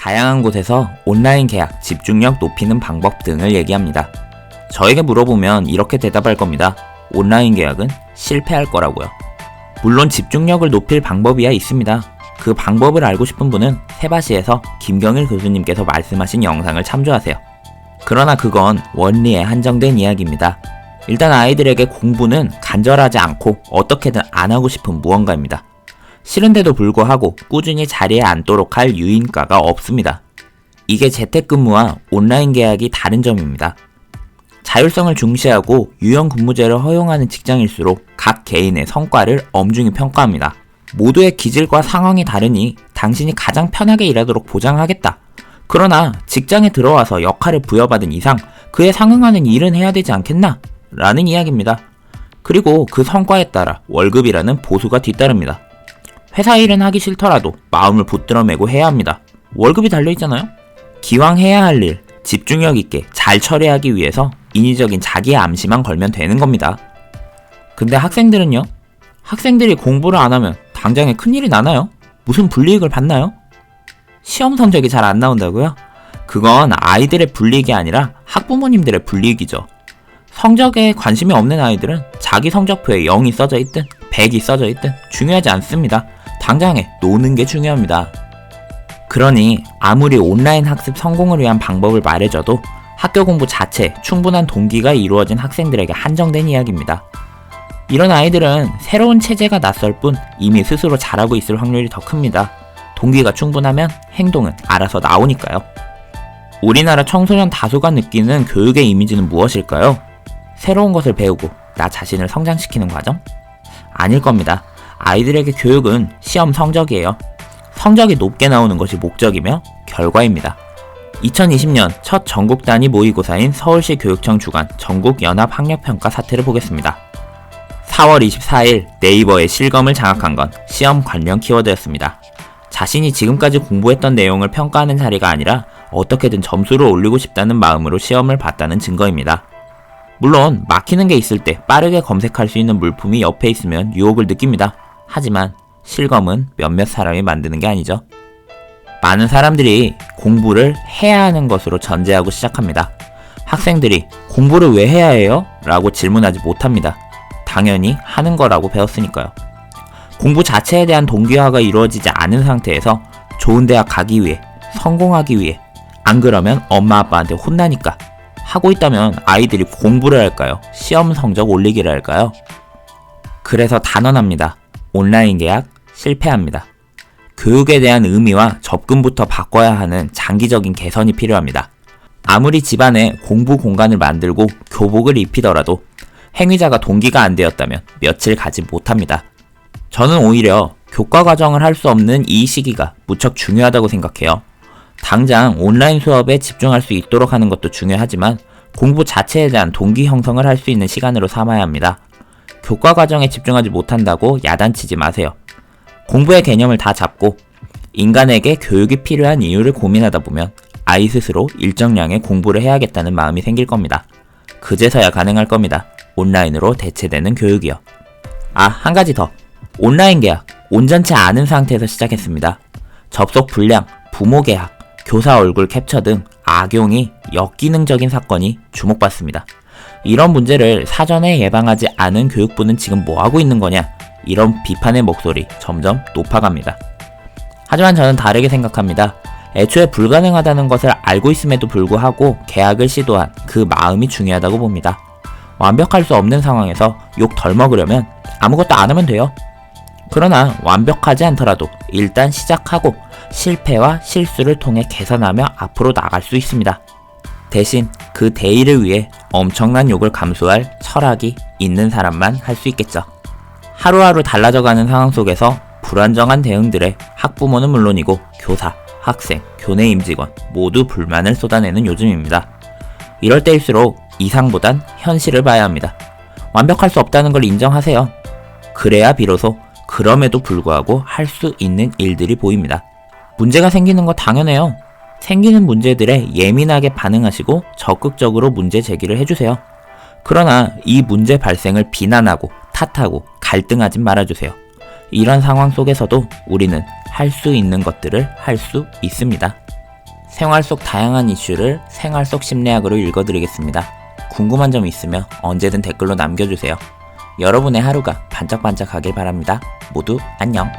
다양한 곳에서 온라인 계약, 집중력 높이는 방법 등을 얘기합니다. 저에게 물어보면 이렇게 대답할 겁니다. 온라인 계약은 실패할 거라고요. 물론 집중력을 높일 방법이야 있습니다. 그 방법을 알고 싶은 분은 세바시에서 김경일 교수님께서 말씀하신 영상을 참조하세요. 그러나 그건 원리에 한정된 이야기입니다. 일단 아이들에게 공부는 간절하지 않고 어떻게든 안 하고 싶은 무언가입니다. 싫은데도 불구하고 꾸준히 자리에 앉도록 할 유인가가 없습니다. 이게 재택근무와 온라인 계약이 다른 점입니다. 자율성을 중시하고 유연근무제를 허용하는 직장일수록 각 개인의 성과를 엄중히 평가합니다. 모두의 기질과 상황이 다르니 당신이 가장 편하게 일하도록 보장하겠다. 그러나 직장에 들어와서 역할을 부여받은 이상 그에 상응하는 일은 해야 되지 않겠나? 라는 이야기입니다. 그리고 그 성과에 따라 월급이라는 보수가 뒤따릅니다. 회사 일은 하기 싫더라도 마음을 붙들어매고 해야 합니다. 월급이 달려있잖아요? 기왕 해야 할 일, 집중력 있게 잘 처리하기 위해서 인위적인 자기의 암시만 걸면 되는 겁니다. 근데 학생들은요? 학생들이 공부를 안 하면 당장에 큰일이 나나요? 무슨 불이익을 받나요? 시험 성적이 잘 안 나온다고요? 그건 아이들의 불이익이 아니라 학부모님들의 불이익이죠. 성적에 관심이 없는 아이들은 자기 성적표에 0이 써져 있든 100이 써져 있든 중요하지 않습니다. 당장에 노는 게 중요합니다. 그러니 아무리 온라인 학습 성공을 위한 방법을 말해줘도 학교 공부 자체에 충분한 동기가 이루어진 학생들에게 한정된 이야기입니다. 이런 아이들은 새로운 체제가 낯설 뿐 이미 스스로 잘하고 있을 확률이 더 큽니다. 동기가 충분하면 행동은 알아서 나오니까요. 우리나라 청소년 다수가 느끼는 교육의 이미지는 무엇일까요? 새로운 것을 배우고 나 자신을 성장시키는 과정? 아닐 겁니다. 아이들에게 교육은 시험 성적이에요. 성적이 높게 나오는 것이 목적이며 결과입니다. 2020년 첫 전국 단위 모의고사인 서울시 교육청 주관 전국연합학력평가 사태를 보겠습니다. 4월 24일 네이버의 실검을 장악한 건 시험 관련 키워드였습니다. 자신이 지금까지 공부했던 내용을 평가하는 자리가 아니라 어떻게든 점수를 올리고 싶다는 마음으로 시험을 봤다는 증거입니다. 물론 막히는 게 있을 때 빠르게 검색할 수 있는 물품이 옆에 있으면 유혹을 느낍니다. 하지만 실검은 몇몇 사람이 만드는 게 아니죠. 많은 사람들이 공부를 해야 하는 것으로 전제하고 시작합니다. 학생들이 공부를 왜 해야 해요? 라고 질문하지 못합니다. 당연히 하는 거라고 배웠으니까요. 공부 자체에 대한 동기화가 이루어지지 않은 상태에서 좋은 대학 가기 위해, 성공하기 위해, 안 그러면 엄마 아빠한테 혼나니까 하고 있다면 아이들이 공부를 할까요? 시험 성적 올리기를 할까요? 그래서 단언합니다. 온라인 계약 실패합니다. 교육에 대한 의미와 접근부터 바꿔야 하는 장기적인 개선이 필요합니다. 아무리 집안에 공부 공간을 만들고 교복을 입히더라도 행위자가 동기가 안 되었다면 며칠 가지 못합니다. 저는 오히려 교과 과정을 할 수 없는 이 시기가 무척 중요하다고 생각해요. 당장 온라인 수업에 집중할 수 있도록 하는 것도 중요하지만 공부 자체에 대한 동기 형성을 할 수 있는 시간으로 삼아야 합니다. 교과 과정에 집중하지 못한다고 야단치지 마세요. 공부의 개념을 다 잡고 인간에게 교육이 필요한 이유를 고민하다 보면 아이 스스로 일정량의 공부를 해야겠다는 마음이 생길 겁니다. 그제서야 가능할 겁니다. 온라인으로 대체되는 교육이요. 한 가지 더. 온라인 계약 온전치 않은 상태에서 시작했습니다. 접속 불량, 부모 계약, 교사 얼굴 캡처 등 악용이 역기능적인 사건이 주목받습니다. 이런 문제를 사전에 예방하지 않은 교육부는 지금 뭐하고 있는 거냐? 이런 비판의 목소리 점점 높아갑니다. 하지만 저는 다르게 생각합니다. 애초에 불가능하다는 것을 알고 있음에도 불구하고 계약을 시도한 그 마음이 중요하다고 봅니다. 완벽할 수 없는 상황에서 욕 덜 먹으려면 아무것도 안 하면 돼요. 그러나 완벽하지 않더라도 일단 시작하고 실패와 실수를 통해 개선하며 앞으로 나갈 수 있습니다. 대신 그 대의를 위해 엄청난 욕을 감수할 철학이 있는 사람만 할 수 있겠죠. 하루하루 달라져가는 상황 속에서 불안정한 대응들에 학부모는 물론이고 교사, 학생, 교내 임직원 모두 불만을 쏟아내는 요즘입니다. 이럴 때일수록 이상보단 현실을 봐야 합니다. 완벽할 수 없다는 걸 인정하세요. 그래야 비로소 그럼에도 불구하고 할 수 있는 일들이 보입니다. 문제가 생기는 거 당연해요. 생기는 문제들에 예민하게 반응하시고 적극적으로 문제 제기를 해주세요. 그러나 이 문제 발생을 비난하고 탓하고 갈등하진 말아주세요. 이런 상황 속에서도 우리는 할 수 있는 것들을 할 수 있습니다. 생활 속 다양한 이슈를 생활 속 심리학으로 읽어드리겠습니다. 궁금한 점 있으면 언제든 댓글로 남겨주세요. 여러분의 하루가 반짝반짝하길 바랍니다. 모두 안녕.